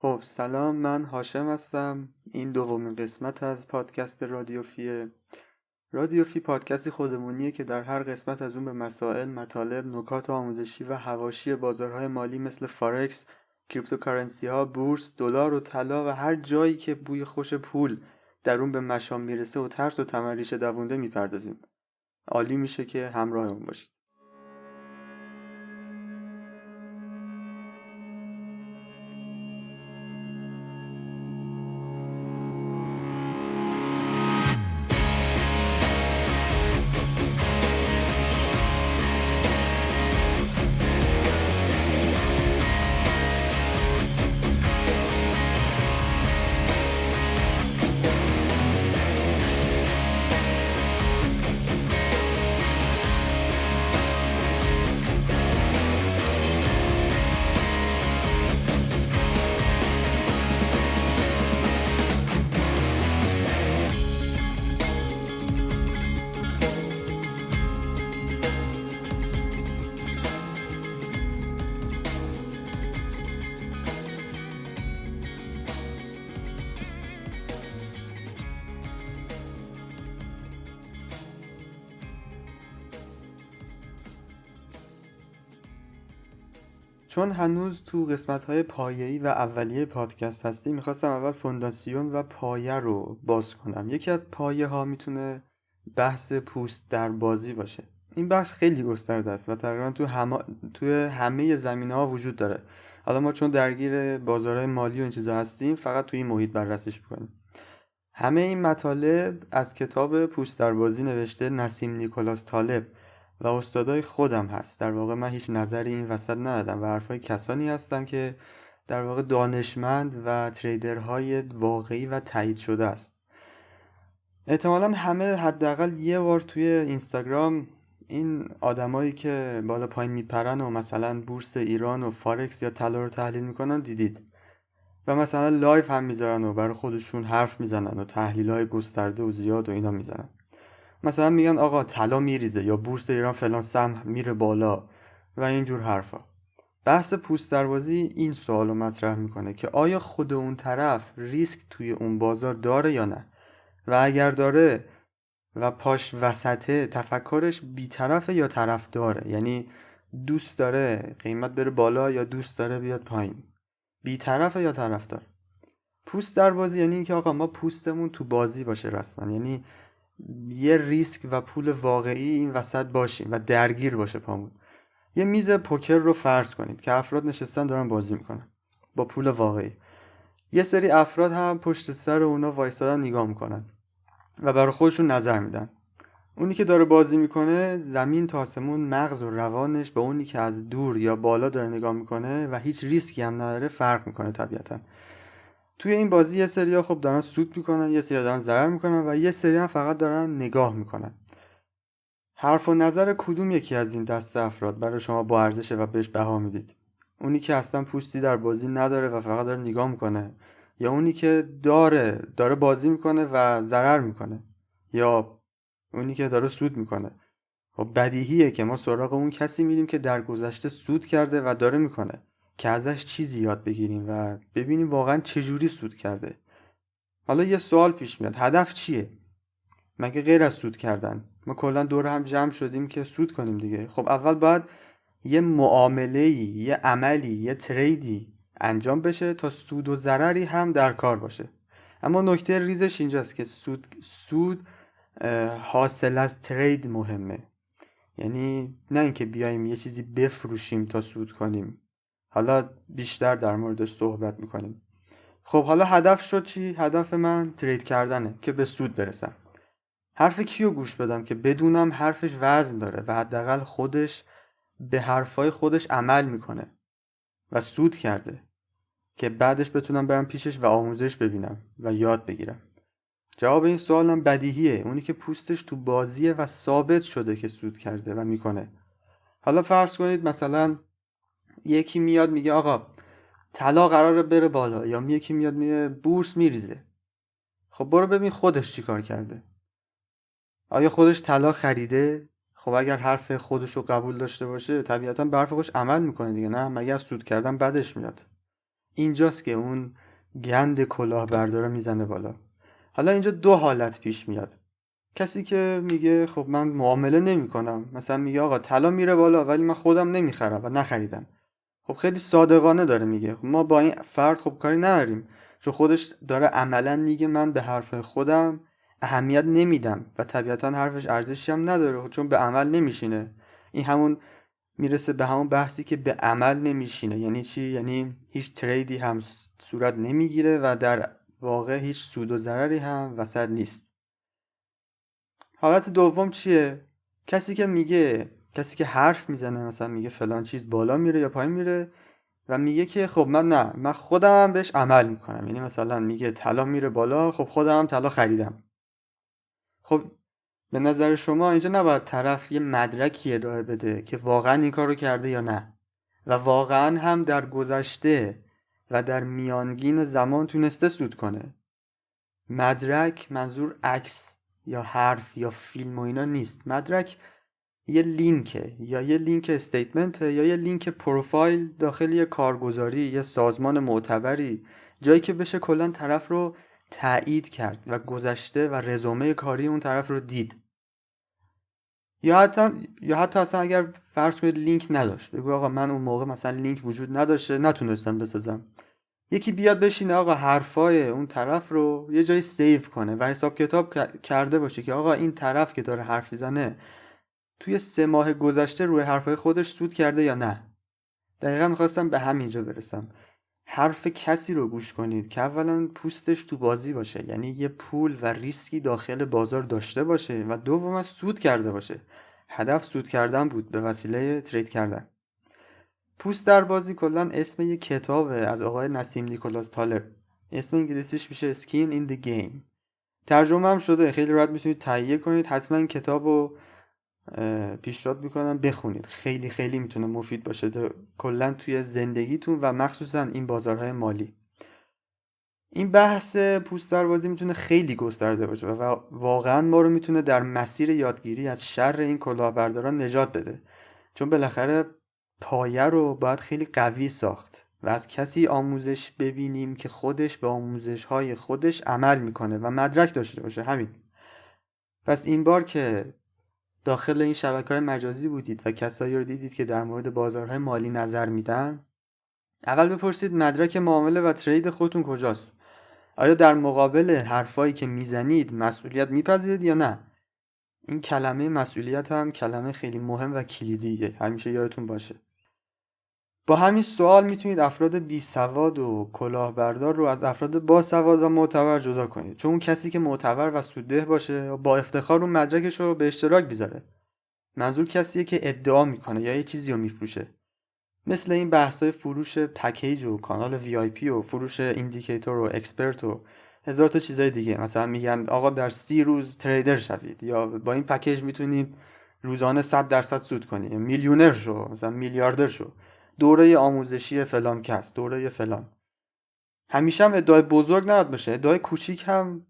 خب سلام، من هاشم هستم. این دومین قسمت از پادکست رادیوفیه. رادیوفی پادکستی خودمونیه که در هر قسمت از اون به مسائل، مطالب، نکات آموزشی و حواشی بازارهای مالی مثل فارکس، کریپتوکارنسی ها، بورس، دلار و طلا و هر جایی که بوی خوش پول در اون به مشام میرسه و ترس و تمریش دوونده میپردازیم. عالی میشه که همراهمون باشید. چون هنوز تو قسمت‌های پایه‌ای و اولیه پادکست هستیم، میخواستم اول فونداسیون و پایه رو باز کنم. یکی از پایه ها میتونه بحث پوست در بازی باشه. این بحث خیلی گسترده است و تقریبا تو همه زمینه‌ها وجود داره. حالا ما چون درگیر بازارهای مالی و این چیزا هستیم، فقط توی این محیط بررسیش می‌کنیم. همه این مطالب از کتاب پوست در بازی نوشته نسیم نیکولاس طالب و استادای خودم هست. در واقع من هیچ نظری این وسط ندادم و حرفای کسانی هستن که در واقع دانشمند و تریدرهای واقعی و تایید شده است. احتمالاً همه حداقل یه بار توی اینستاگرام این آدمایی که بالا پایین میپرن و مثلا بورس ایران و فارکس یا طلا رو تحلیل میکنن دیدید و مثلا لایف هم میذارن و برای خودشون حرف میزنن و تحلیل‌های گسترده و زیاد و اینا میزنن. مثلا میگن آقا طلا میریزه یا بورس ایران فلان سهم میره بالا و اینجور حرفا. بحث پوست دروازی این سوالو مطرح میکنه که آیا خود اون طرف ریسک توی اون بازار داره یا نه، و اگر داره و پاش وسطه تفکرش بیطرفه یا طرف داره، یعنی دوست داره قیمت بره بالا یا دوست داره بیاد پایین، بیطرفه یا طرفدار. پوست در بازی یعنی اینکه آقا ما پوستمون تو بازی باشه رسما، یعنی یه ریسک و پول واقعی این وسط باشیم و درگیر باشه پامون. یه میز پوکر رو فرض کنید که افراد نشستن دارن بازی میکنن با پول واقعی. یه سری افراد هم پشت سر اونا وایسادن نگاه میکنن و برای خودشون نظر میدن. اونی که داره بازی میکنه زمین تا آسمون مغز و روانش با اونی که از دور یا بالا داره نگاه میکنه و هیچ ریسکی هم نداره فرق میکنه طبیعتاً. توی این بازی یه سری‌ها خب دارن سود میکنن، یه سری‌ها دارن ضرر میکنن و یه سری هم فقط دارن نگاه میکنن. حرف و نظر کدوم یکی از این دسته افراد برای شما با ارزشه و بهش بها میدید؟ اونی که اصلا پوستی در بازی نداره و فقط داره نگاه میکنه، یا اونی که داره بازی میکنه و ضرر میکنه، یا اونی که داره سود میکنه؟ خب بدیهیه که ما سراغ اون کسی میریم که در گذشته سود کرده و داره میکنه که ازش چیزی یاد بگیریم و ببینیم واقعا چجوری سود کرده. حالا یه سوال پیش میاد، هدف چیه؟ مگه غیر از سود کردن ما کلا دور هم جمع شدیم که سود کنیم دیگه؟ خب اول باید یه معامله‌ای، یه عملی، یه تریدی انجام بشه تا سود و ضرری هم در کار باشه. اما نکته ریزش اینجاست که سود حاصل از ترید مهمه. یعنی نه اینکه بیایم یه چیزی بفروشیم تا سود کنیم. حالا بیشتر در موردش صحبت میکنیم. خب حالا هدف شد چی؟ هدف من ترید کردنه که به سود برسم. حرف کیو گوش بدم که بدونم حرفش وزن داره و حداقل خودش به حرفای خودش عمل میکنه و سود کرده، که بعدش بتونم برم پیشش و آموزش ببینم و یاد بگیرم. جواب این سوالم بدیهیه، اونی که پوستش تو بازیه و ثابت شده که سود کرده و میکنه. حالا فرض کنید مثلا یکی میاد میگه آقا طلا قراره بره بالا، یا یکی میاد میگه بورس میریزه. خب برو ببین خودش چی کار کرده. آیا خودش طلا خریده؟ خب اگر حرف خودش رو قبول داشته باشه طبیعتا به حرف خودش عمل میکنه دیگه، نه مگه از سود کردن بدش میاد؟ اینجاست که اون گند کلاهبردار میزنه بالا. حالا اینجا دو حالت پیش میاد. کسی که میگه خب من معامله نمی کنم، مثلا میگه آقا طلا میره بالا ولی من خودم نمیخرم و نخریدم. خب خیلی صادقانه داره میگه، ما با این فرد خب کاری نداریم، چون خودش داره عملا میگه من به حرف خودم اهمیت نمیدم و طبیعتا حرفش ارزشی هم نداره چون به عمل نمیشینه. این همون میرسه به همون بحثی که به عمل نمیشینه. یعنی چی؟ یعنی هیچ تریدی هم صورت نمیگیره و در واقع هیچ سود و ضرری هم وسط نیست. حالت دوم چیه؟ کسی که حرف میزنه، مثلا میگه فلان چیز بالا میره یا پایین میره و میگه که خب من خودم هم بهش عمل میکنم. یعنی مثلا میگه طلا میره بالا، خب خودم هم طلا خریدم. خب به نظر شما اینجا نباید طرف یه مدرکی ارائه بده که واقعا این کارو کرده یا نه، و واقعا هم در گذشته و در میانگین زمان تونسته سود کنه. مدرک منظور عکس یا حرف یا فیلم و اینا نیست. مدرک یه لینکه، یا یه لینک استیتمنته، یا یه لینک پروفایل داخل یه کارگزاری، یه سازمان معتبری، جایی که بشه کلا طرف رو تایید کرد و گذشته و رزومه کاری اون طرف رو دید. یا حتی اصلا اگر فرض کنید لینک نداشت، بگو آقا من اون موقع مثلا لینک وجود نداشته نتونستم بسازم، یکی بیاد بشینه آقا حرفای اون طرف رو یه جایی سیو کنه و حساب کتاب کرده باشه که آقا این طرف که داره حرف میزنه توی 3 ماه گذشته روی حرفای خودش سود کرده یا نه. دقیقا میخواستم به همینجا برسم. حرف کسی رو گوش کنید که اولا پوستش تو بازی باشه، یعنی یه پول و ریسکی داخل بازار داشته باشه، و دوم سود کرده باشه. هدف سود کردن بود به وسیله ترید کردن. پوست در بازی کلا اسم یه کتابه از آقای نسیم نیکولاس تالر. اسم انگلیسیش میشه Skin in the Game. ترجمه هم شده، خیلی راحت میتونید تهیه کنید. حتما این کتابو پیشنهاد میکنم بخونید، خیلی خیلی میتونه مفید باشه کلا توی زندگیتون و مخصوصا این بازارهای مالی. این بحث پوست دروازی میتونه خیلی گسترده باشه و واقعا ما رو میتونه در مسیر یادگیری از شر این کلاهبرداران نجات بده، چون بالاخره پایه رو باید خیلی قوی ساخت و از کسی آموزش ببینیم که خودش به آموزش‌های خودش عمل میکنه و مدرک داشته باشه. همین. پس این بار که داخل این شبکه‌های مجازی بودید و کسایی رو دیدید که در مورد بازارهای مالی نظر میدن، اول بپرسید مدرک معامله و ترید خودتون کجاست؟ آیا در مقابل حرفایی که میزنید مسئولیت میپذیرید یا نه؟ این کلمه مسئولیت هم کلمه خیلی مهم و کلیدیه، همیشه یادتون باشه. با همین سوال میتونید افراد بی سواد و کلاهبردار رو از افراد با سواد و معتبر جدا کنید، چون اون کسی که معتبر و سودده باشه با افتخار اون مدرکش رو به اشتراک بیاره. منظور کسیه که ادعا میکنه یا یه چیزی رو میفروشه. مثل این بحثای فروش پکیج و کانال VIP و فروش ایندیکیتور و اکسپرت و هزار تا چیزای دیگه. مثلا میگن آقا در 30 روز تریدر شوید، یا با این پکیج میتونید روزانه 100% سود کنید، میلیونر شو، مثلا میلیاردر شو، دوره آموزشی فلان کس، دوره فلان. همیشه هم ادعای بزرگ نباید باشه، ادعای کوچیک هم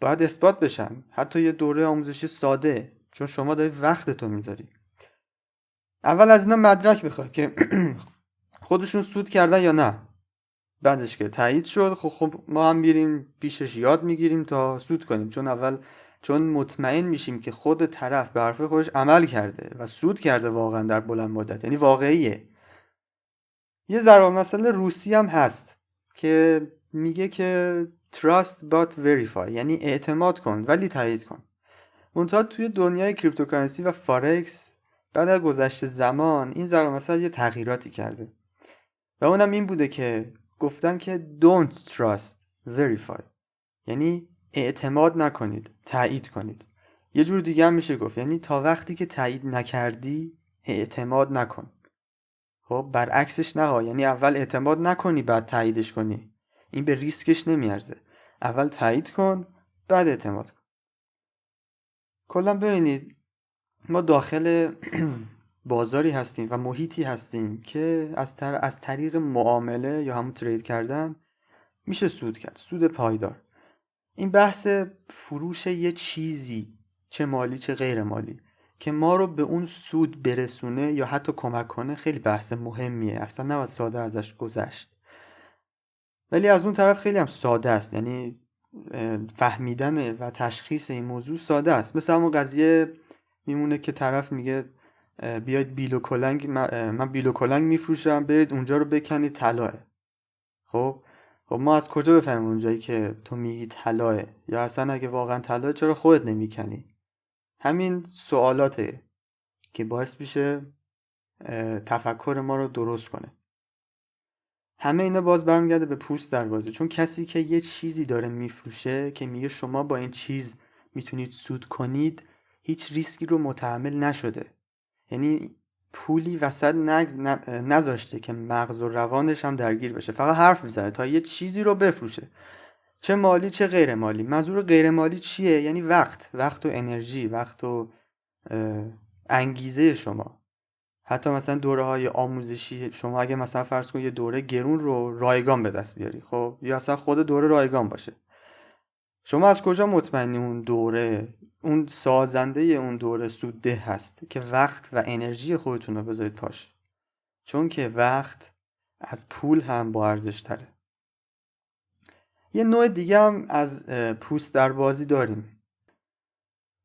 باید اثبات بشن، حتی یه دوره آموزشی ساده، چون شما دارید وقتتون میذارید. اول از اینا مدرک بخوای که خودشون سود کردن یا نه. بعدش که تایید شد، خب ما هم میریم پیشش یاد میگیریم تا سود کنیم، چون مطمئن میشیم که خود طرف به حرف خودش عمل کرده و سود کرده واقعا در بلند مدت، یعنی واقعیه. یه ضرب مثل روسی هم هست که میگه که trust but verify، یعنی اعتماد کن ولی تایید کن. منتها توی دنیای کریپتوکارنسی و فارکس بعد از گذشت زمان این ضرب مثل یه تغییراتی کرده و اونم این بوده که گفتن که don't trust verify، یعنی اعتماد نکنید، تایید کنید. یه جور دیگه هم میشه گفت یعنی تا وقتی که تایید نکردی اعتماد نکن. خب برعکسش نه، یعنی اول اعتماد نکنی بعد تاییدش کنی، این به ریسکش نمیارزه. اول تایید کن بعد اعتماد کن. کلا ببینید ما داخل بازاری هستیم و محیطی هستیم که از طریق معامله یا همون ترید کردن میشه سود کرد، سود پایدار. این بحث فروش یه چیزی، چه مالی چه غیر مالی، که ما رو به اون سود برسونه یا حتی کمک کنه خیلی بحث مهمیه، اصلا نباید ساده ازش گذشت. ولی از اون طرف خیلی هم ساده است. یعنی فهمیدن و تشخیص این موضوع ساده است. مثل همون قضیه میمونه که طرف میگه بیاید بیل و کلنگ، من بیل و کلنگ میفروشم، برید اونجا رو بکنید طلاه. خب ما از کجا بفهمیم اونجایی که تو میگی طلاه، یا اصلا اگه واقعا طلاه چرا خودت نمیکنی؟ همین سوالاته که باعث میشه تفکر ما رو درست کنه. همه اینا باز برمیگرده به پوست دروازه. چون کسی که یه چیزی داره میفروشه که میگه شما با این چیز میتونید سود کنید، هیچ ریسکی رو متحمل نشده. یعنی پولی وسط نذاشته که مغز و روانش هم درگیر بشه، فقط حرف میزنه تا یه چیزی رو بفروشه، چه مالی چه غیر مالی. منظور غیر مالی چیه؟ یعنی وقت و انرژی، وقت و انگیزه شما. حتی مثلا دوره های آموزشی، شما اگه مثلا فرض کن یه دوره گرون رو رایگان به دست بیاری، خب یا اصلا خود دوره رایگان باشه، شما از کجا مطمئنی اون دوره، اون سازنده اون دوره سودده هست که وقت و انرژی خودتون رو بذارید پاش؟ چون که وقت از پول هم با ارزش تره. یه نوع دیگه هم از پوست در بازی داریم،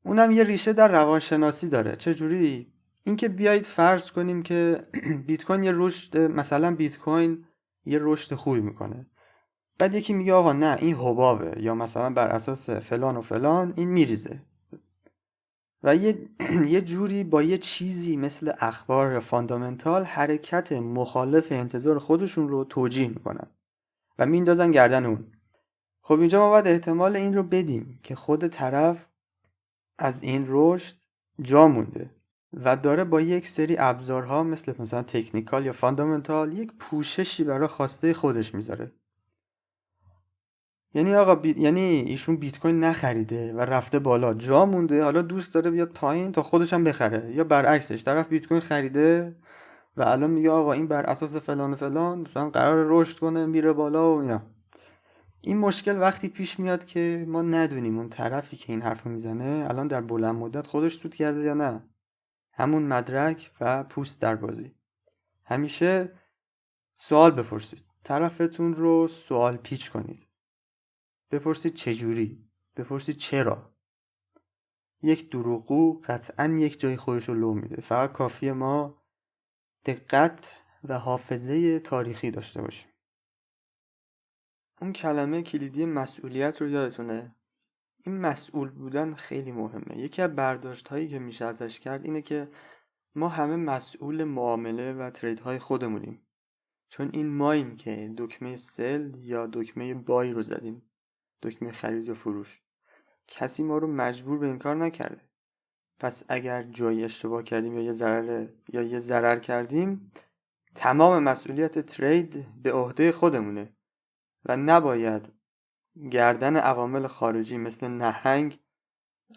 اونم یه ریشه در روانشناسی داره. چجوری؟ اینکه بیایید فرض کنیم که بیت کوین یه رشد، مثلا بیت کوین یه رشد خوبی میکنه، بعد یکی میگه آقا نه این حبابه، یا مثلا بر اساس فلان و فلان این میریزه، و یه جوری با یه چیزی مثل اخبار یا فاندامنتال حرکت مخالف انتظار خودشون رو توجیه میکنن و میندازن گردن اون. خب اینجا ما باید احتمال این رو بدیم که خود طرف از این رشد جا مونده و داره با یک سری ابزارها مثلا تکنیکال یا فاندامنتال یک پوششی برای خواسته خودش میذاره. یعنی آقا یعنی ایشون بیت کوین نخریده و رفته بالا جا مونده، حالا دوست داره بیاد پایین تا خودش هم بخره، یا برعکسش طرف بیت کوین خریده و الان میگه آقا این بر اساس فلان فلان مثلا قرار رشد کنه میره بالا و اینا. این مشکل وقتی پیش میاد که ما ندونیم اون طرفی که این حرفو میزنه الان در بلند مدت خودش سود کرده یا نه. همون مدرک و پوست در بازی. همیشه سوال بپرسید، طرفتون رو سوال پیچ کنید، بپرسید چجوری، بپرسید چرا. یک دروغگو قطعاً یک جای خودش رو لو میده. فقط کافیه ما دقت و حافظه تاریخی داشته باشیم. اون کلمه کلیدی مسئولیت رو یادتونه؟ این مسئول بودن خیلی مهمه. یکی از برداشت هایی که میشه ازش کرد اینه که ما همه مسئول معامله و ترید های خودمونیم، چون این ماییم که دکمه سل یا دکمه بای رو زدیم، دکمه خرید و فروش. کسی ما رو مجبور به این کار نکرده. پس اگر جایی اشتباه کردیم یا یه ضرر کردیم، تمام مسئولیت ترید به عهده خودمونه و نباید گردن عوامل خارجی مثل نهنگ،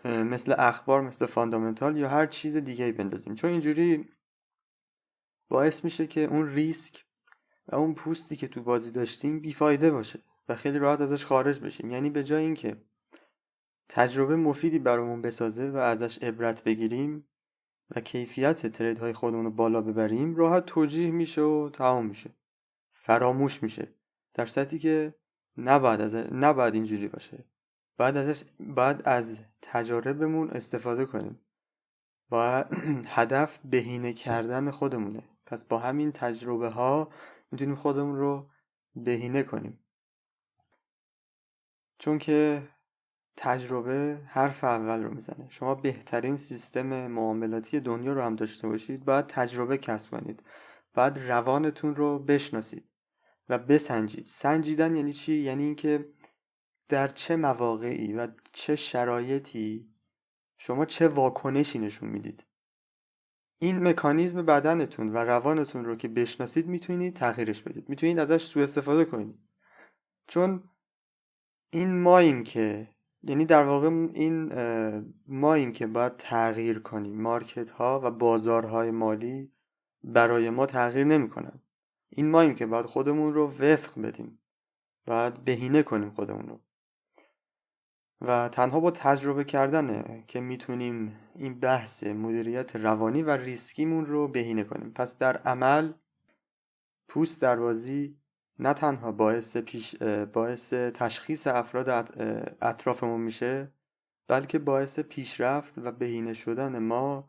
مثل اخبار، مثل فاندامنتال یا هر چیز دیگه بندازیم، چون اینجوری باعث میشه که اون ریسک و اون پوستی که تو بازی داشتیم بیفایده باشه و خیلی راحت ازش خارج بشیم. یعنی به جای اینکه تجربه مفیدی برامون بسازه و ازش عبرت بگیریم و کیفیت تریدهای خودمون رو بالا ببریم، راحت توجیه میشه و تمام میشه، فراموش میشه، در صورتی که نباید اینجوری باشه. باید از تجاربمون استفاده کنیم و هدف بهینه کردن خودمونه. پس با همین تجربه ها میتونیم خودمون رو بهینه کنیم، چون که تجربه حرف اول رو میزنه. شما بهترین سیستم معاملاتی دنیا رو هم داشته باشید، باید تجربه کسب کنید، باید روانتون رو بشناسید و بسنجید. سنجیدن یعنی چی؟ یعنی اینکه در چه مواقعی و چه شرایطی شما چه واکنشی نشون میدید. این مکانیزم بدنتون و روانتون رو که بشناسید میتونید تغییرش بدید، میتونید ازش سوء استفاده کنید. چون این ماییم که، یعنی در واقع این ماییم که باید تغییر کنیم. مارکت ها و بازارهای مالی برای ما تغییر نمی کنن. این ماییم که باید خودمون رو وفق بدیم، باید بهینه کنیم خودمون رو، و تنها با تجربه کردنه که میتونیم این بحث مدیریت روانی و ریسکیمون رو بهینه کنیم. پس در عمل پوست در بازی نه تنها باعث تشخیص افراد اطرافمون میشه، بلکه باعث پیشرفت و بهینه شدن ما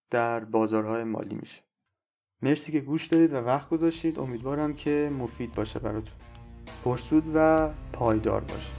در بازارهای مالی میشه. مرسی که گوش دادید و وقت گذاشتید. امیدوارم که مفید باشه براتون. پرسود و پایدار باشه.